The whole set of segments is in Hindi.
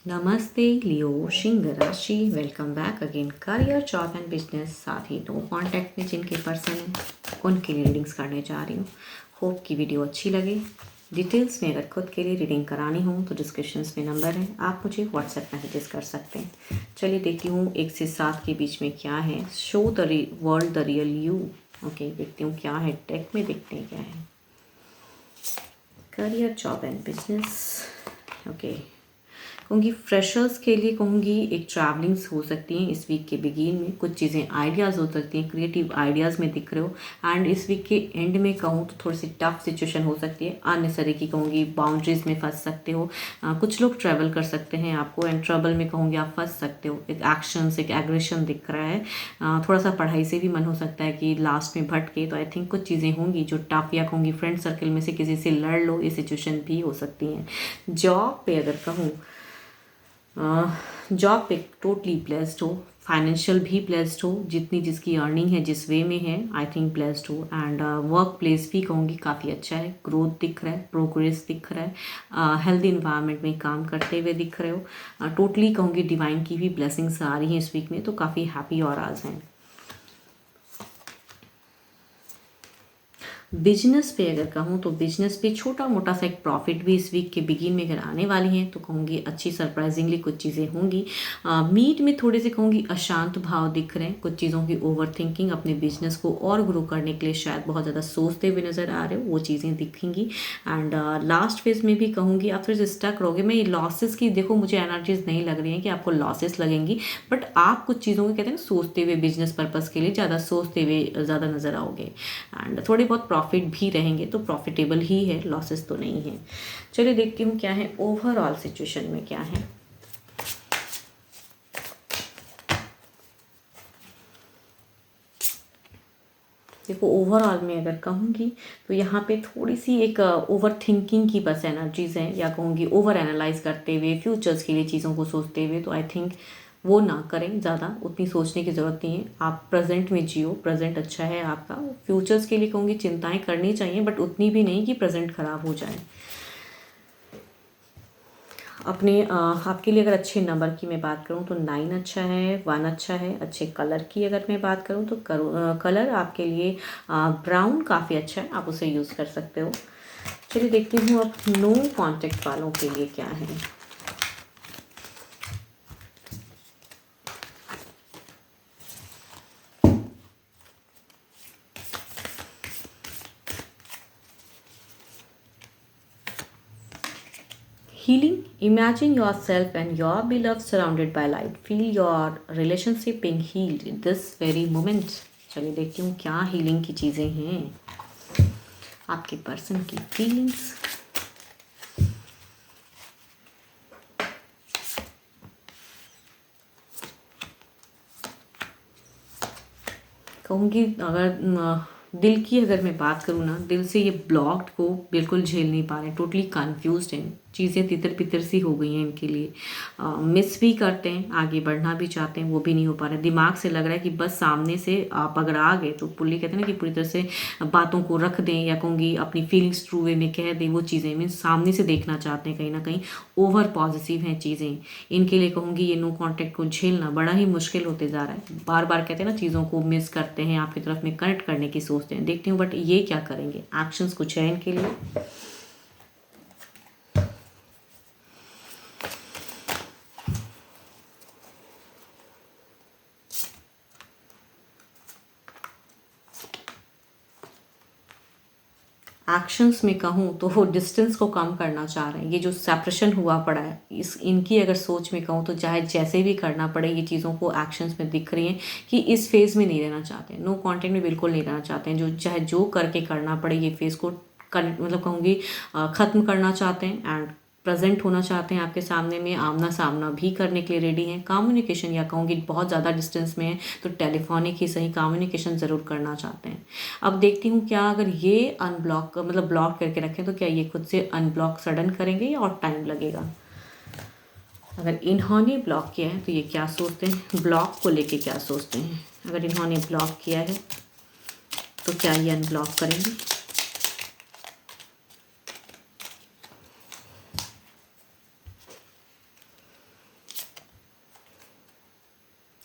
नमस्ते लियो सिंह राशि, welcome back again. Career, job and business, साथ ही नो कॉन्टैक्ट में जिनके पर्सन हैं उनकी रीडिंग्स करने जा रही हूँ। होप की वीडियो अच्छी लगे। डिटेल्स में अगर खुद के लिए रीडिंग करानी हो तो डिस्क्रिप्शंस में नंबर है, आप मुझे व्हाट्सएप मैसेजेस कर सकते हैं। चलिए देखती हूँ 1 से 7 के बीच में क्या है। Show the world the real you. Okay, देखती हूँ क्या है। टेक में देखते हैं क्या है। Career, job and business. Okay, कहूँगी फ्रेशर्स के लिए कहूँगी एक ट्रैवलिंग्स हो सकती हैं इस वीक के बिगिन में। कुछ चीज़ें आइडियाज़ हो सकती हैं, क्रिएटिव आइडियाज़ में दिख रहे हो। एंड इस वीक के एंड में कहूँ तो थोड़ी सी टफ सिचुएशन हो सकती है, अननेसेसरी की कहूँगी बाउंड्रीज में फंस सकते हो। कुछ लोग ट्रैवल कर सकते हैं आपको, एंड ट्रबल में कहूँगी आप फंस सकते हो। एक एक्शंस, एक एग्रेशन दिख रहा है। थोड़ा सा पढ़ाई से भी मन हो सकता है कि लास्ट में भटके। तो आई थिंक कुछ चीज़ें होंगी जो टफ, या कहूँगी फ्रेंड सर्कल में से किसी से लड़ लो, ये सिचुएशन भी हो सकती हैं। जॉब पे अगर कहूँ, जॉब पे टोटली ब्लेस्ड हो, फाइनेंशियल भी ब्लेस्ड हो, जितनी जिसकी अर्निंग है जिस वे में है आई थिंक ब्लेस्ड हो। एंड वर्क प्लेस भी कहूँगी काफ़ी अच्छा है, ग्रोथ दिख रहा है, प्रोग्रेस दिख रहा है, हेल्दी इन्वायरमेंट में काम करते हुए दिख रहे हो। टोटली कहूँगी डिवाइन की भी ब्लेसिंग्स आ रही हैं इस वीक में, तो काफ़ी हैप्पी और आज हैं। बिजनेस पे अगर कहूँ तो बिजनेस पे छोटा मोटा सा एक प्रॉफिट भी इस वीक के बिगिन में अगर आने वाली हैं तो कहूँगी अच्छी, सरप्राइजिंगली कुछ चीज़ें होंगी। मीट में थोड़े से कहूँगी अशांत भाव दिख रहे हैं, कुछ चीज़ों की ओवर थिंकिंग, अपने बिजनेस को और ग्रो करने के लिए शायद बहुत ज़्यादा सोचते हुए नज़र आ रहे हो, वो चीज़ें दिखेंगी। एंड लास्ट फेज में भी कहूँगी आप थोड़े से स्टक रहोगे। मैं ये लॉसेस की देखो, मुझे एनर्जीज नहीं लग रही हैं कि आपको लॉसेस लगेंगी, बट आप कुछ चीज़ों को कहते हैं ना सोचते हुए, बिजनेस पर्पज़ के लिए ज़्यादा सोचते हुए ज़्यादा नज़र आओगे। एंड थोड़ी बहुत प्रॉफिट भी रहेंगे, तो प्रॉफिटेबल ही है, लॉसेस तो नहीं है। चलिए देखती हूँ क्या है ओवरऑल सिचुएशन में क्या है। देखो ओवरऑल में अगर कहूँगी तो यहाँ पे थोड़ी सी एक ओवर थिंकिंग की बस एनर्जीज हैं, या कहूँगी ओवर एनालाइज करते हुए, फ्यूचर्स के लिए चीज़ों को सोचते हुए। तो आई थिंक वो ना करें, ज़्यादा उतनी सोचने की ज़रूरत नहीं है। आप प्रेजेंट में जियो, प्रेजेंट अच्छा है आपका। फ्यूचर्स के लिए कहूँगी चिंताएं करनी चाहिए, बट उतनी भी नहीं कि प्रेजेंट खराब हो जाए। अपने आपके लिए अगर अच्छे नंबर की मैं बात करूँ तो 9 अच्छा है, 1 अच्छा है। अच्छे कलर की अगर मैं बात करूँ तो कलर आपके लिए ब्राउन काफ़ी अच्छा है, आप उसे यूज़ कर सकते हो। चलिए देखती हूँ अब नो कांटेक्ट वालों के लिए क्या है। Healing. Imagine yourself and your beloved surrounded by light. Feel your relationship being healed in this very moment. चलिए देखती हूँ क्या हीलिंग की चीज़ें हैं आपके पर्सन की फीलिंग्स। कहूँगी अगर दिल की अगर मैं बात करूँ ना, दिल से ये ब्लॉक्ड को बिल्कुल झेल नहीं पा रहे हैं, टोटली कंफ्यूज्ड हैं। चीज़ें तितर बितर सी हो गई हैं इनके लिए। मिस भी करते हैं, आगे बढ़ना भी चाहते हैं, वो भी नहीं हो पा रहा है। दिमाग से लग रहा है कि बस सामने से आप अगर आ गए तो पुल्ली कहते हैं ना कि पूरी तरह से बातों को रख दें, या कहूँगी अपनी फीलिंग्स ट्रू वे में कह दें। वो चीज़ें मीन सामने से देखना चाहते हैं, कहीं ना कहीं ओवर पॉजिटिव हैं चीज़ें। इनके लिए कहूँगी ये नो कॉन्टेक्ट को झेलना बड़ा ही मुश्किल होते जा रहा है। बार बार कहते हैं ना चीज़ों को मिस करते हैं, आपकी तरफ में कनेक्ट करने की सोचते हैं। देखती हूँ बट ये क्या करेंगे, एक्शंस कुछ है इनके लिए। एक्शंस में कहूँ तो वो डिस्टेंस को कम करना चाह रहे हैं। ये जो सेपरेशन हुआ पड़ा है, इस इनकी अगर सोच में कहूँ तो चाहे जैसे भी करना पड़े, ये चीज़ों को एक्शंस में दिख रही हैं कि इस फेज़ में नहीं रहना चाहते हैं, नो कॉन्टेक्ट में बिल्कुल नहीं रहना चाहते हैं। जो चाहे जो करके करना पड़े, ये फेज़ को मतलब कहूँगी ख़त्म करना चाहते हैं। एंड प्रेजेंट होना चाहते हैं आपके सामने में, आमना सामना भी करने के लिए रेडी हैं। कम्युनिकेशन, या कहूँगी बहुत ज़्यादा डिस्टेंस में है तो टेलीफोनिक ही सही, कम्युनिकेशन ज़रूर करना चाहते हैं। अब देखती हूँ क्या अगर ये अनब्लॉक मतलब ब्लॉक करके रखें तो क्या ये खुद से अनब्लॉक सडन करेंगे या और टाइम लगेगा। अगर इन्होंने ब्लॉक किया है तो ये क्या सोचते हैं, ब्लॉक को लेके क्या सोचते हैं। अगर इन्होंने ब्लॉक किया है तो क्या ये अनब्लॉक करेंगे।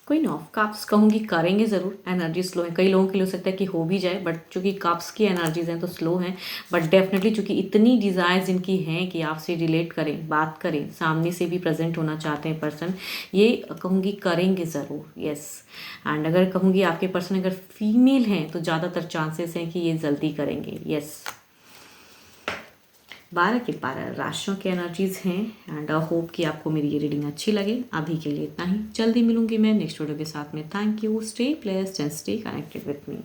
क्वीन ऑफ कप्स कहूँगी करेंगे ज़रूर, एनर्जी स्लो है, कई लोगों के लिए हो सकता है कि हो भी जाए, बट चूँकि कप्स की एनर्जीज हैं तो स्लो हैं, बट डेफिनेटली चूँकि इतनी डिज़ायर्स इनकी हैं कि आपसे रिलेट करें, बात करें, सामने से भी प्रेजेंट होना चाहते हैं पर्सन, ये कहूँगी करेंगे ज़रूर, यस। एंड अगर कहूँगी आपके पर्सन अगर फीमेल हैं तो ज़्यादातर चांसेस हैं कि ये जल्दी करेंगे, यस। 12 के 12 राशियों की एनर्जीज हैं एंड होप कि आपको मेरी ये रीडिंग अच्छी लगे। अभी के लिए इतना ही, जल्दी मिलूंगी मैं नेक्स्ट वीडियो के साथ में। Thank you, stay blessed and stay connected with me.